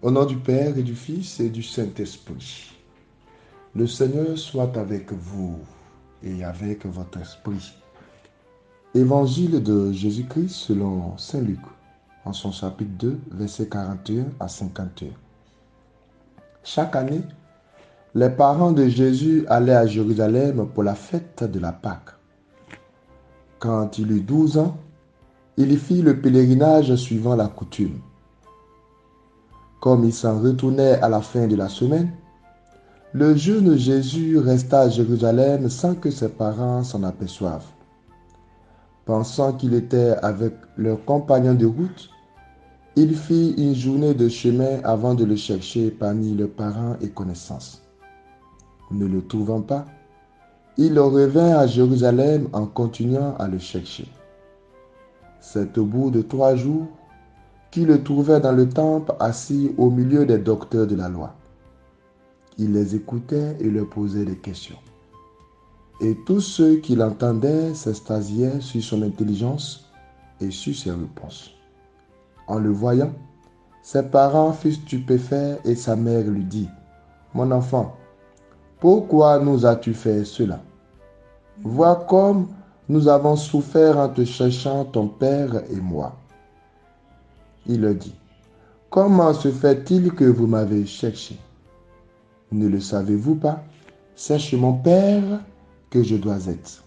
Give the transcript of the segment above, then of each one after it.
Au nom du Père et du Fils et du Saint-Esprit. Le Seigneur soit avec vous et avec votre esprit. Évangile de Jésus-Christ selon Saint Luc, en son chapitre 2, versets 41 à 51. Chaque année, les parents de Jésus allaient à Jérusalem pour la fête de la Pâque. Quand il eut 12 ans, il fit le pèlerinage suivant la coutume. Comme il s'en retournait à la fin de la semaine, le jeune Jésus resta à Jérusalem sans que ses parents s'en aperçoivent. Pensant qu'il était avec leurs compagnons de route, il fit une journée de chemin avant de le chercher parmi leurs parents et connaissances. Ne le trouvant pas, il revint à Jérusalem en continuant à le chercher. C'est au bout de 3 jours qu'il le trouvait dans le temple assis au milieu des docteurs de la loi. Il les écoutait et leur posait des questions. Et tous ceux qui l'entendaient s'extasiaient sur son intelligence et sur ses réponses. En le voyant, ses parents furent stupéfaits et sa mère lui dit, « Mon enfant, pourquoi nous as-tu fait cela? Vois comme nous avons souffert en te cherchant, ton père et moi. » Il leur dit, « Comment se fait-il que vous m'avez cherché? Ne le savez-vous pas? C'est chez mon père que je dois être. »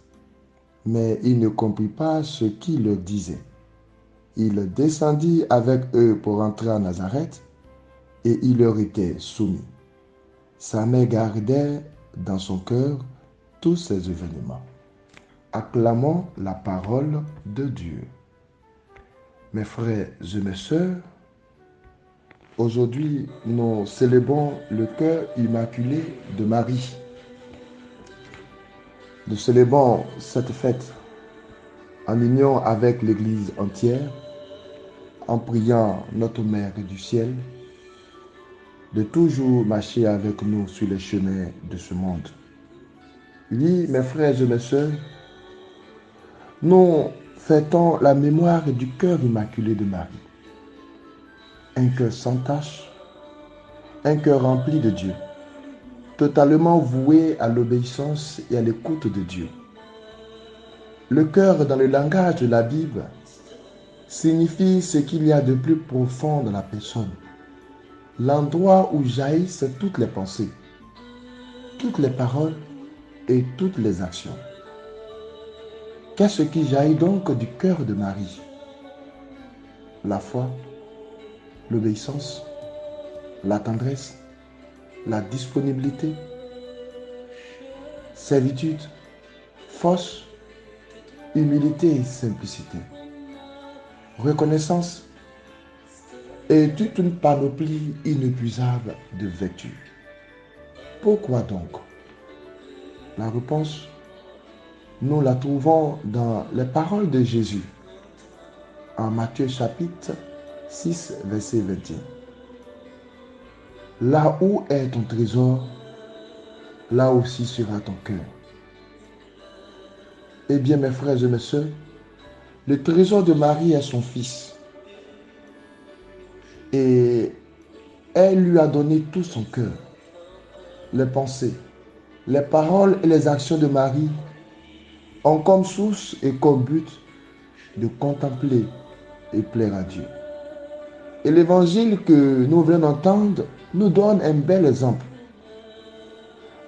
Mais il ne comprit pas ce qu'il leur disait. Il descendit avec eux pour entrer à Nazareth et il leur était soumis. Sa mère gardait dans son cœur tous ces événements. Acclamons la parole de Dieu. Mes frères et mes sœurs, aujourd'hui nous célébrons le cœur immaculé de Marie. Nous célébrons cette fête en union avec l'Église entière, en priant notre Mère du ciel de toujours marcher avec nous sur les chemins de ce monde. Oui, mes frères et mes sœurs, nous fêtons la mémoire du cœur immaculé de Marie. Un cœur sans tache, un cœur rempli de Dieu, totalement voué à l'obéissance et à l'écoute de Dieu. Le cœur, dans le langage de la Bible, signifie ce qu'il y a de plus profond dans la personne, l'endroit où jaillissent toutes les pensées, toutes les paroles et toutes les actions. Qu'est-ce qui jaillit donc du cœur de Marie? La foi, l'obéissance, la tendresse, la disponibilité, servitude, force, humilité et simplicité, reconnaissance et toute une panoplie inépuisable de vertus. Pourquoi donc? La réponse, nous la trouvons dans les paroles de Jésus en Matthieu chapitre 6, verset 21. Là où est ton trésor, là aussi sera ton cœur. Eh bien, mes frères et mes sœurs, le trésor de Marie est son fils. Et elle lui a donné tout son cœur. Les pensées, les paroles et les actions de Marie ont comme source et comme but de contempler et plaire à Dieu. Et l'évangile que nous venons d'entendre nous donne un bel exemple.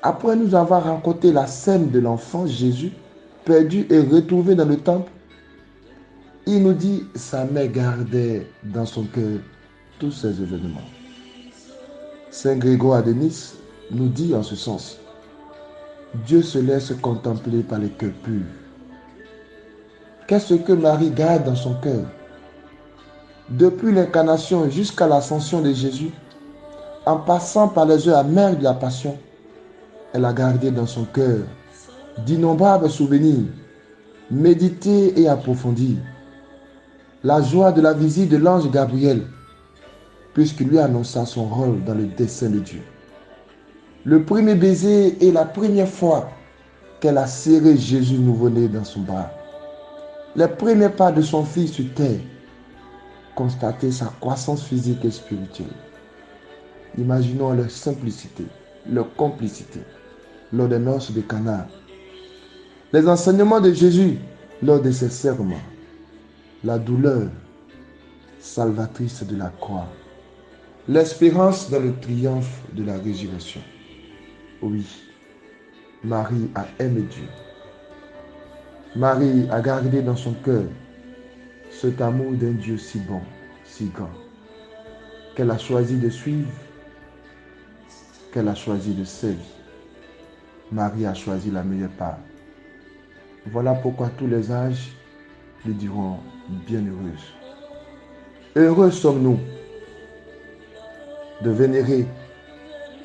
Après nous avoir raconté la scène de l'enfant Jésus, perdu et retrouvé dans le temple, il nous dit sa mère gardait dans son cœur tous ces événements. Saint Grégoire de Nice nous dit en ce sens, Dieu se laisse contempler par les cœurs purs. Qu'est-ce que Marie garde dans son cœur? Depuis l'incarnation jusqu'à l'ascension de Jésus, en passant par les heures amères de la passion, elle a gardé dans son cœur d'innombrables souvenirs, médités et approfondis. La joie de la visite de l'ange Gabriel, puisqu'il lui annonça son rôle dans le dessein de Dieu. Le premier baiser et la première fois qu'elle a serré Jésus nouveau-né dans son bras. Les premiers pas de son fils sur terre, constater sa croissance physique et spirituelle. Imaginons leur simplicité, leur complicité lors des noces de Cana. Les enseignements de Jésus lors de ses serments. La douleur salvatrice de la croix. L'espérance dans le triomphe de la résurrection. Oui, Marie a aimé Dieu. Marie a gardé dans son cœur cet amour d'un Dieu si bon, si grand, qu'elle a choisi de suivre, qu'elle a choisi de servir. Marie a choisi la meilleure part. Voilà pourquoi tous les âges lui diront bienheureuse. Heureux sommes-nous de vénérer,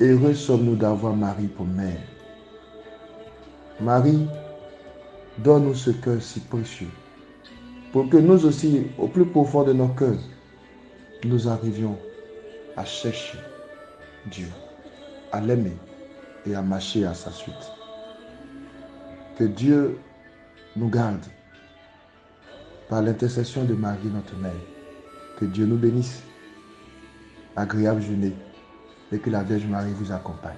heureux sommes-nous d'avoir Marie pour mère. Marie, donne-nous ce cœur si précieux, pour que nous aussi, au plus profond de nos cœurs, nous arrivions à chercher Dieu, à l'aimer et à marcher à sa suite. Que Dieu nous garde par l'intercession de Marie, notre mère. Que Dieu nous bénisse. Agréable journée et que la Vierge Marie vous accompagne.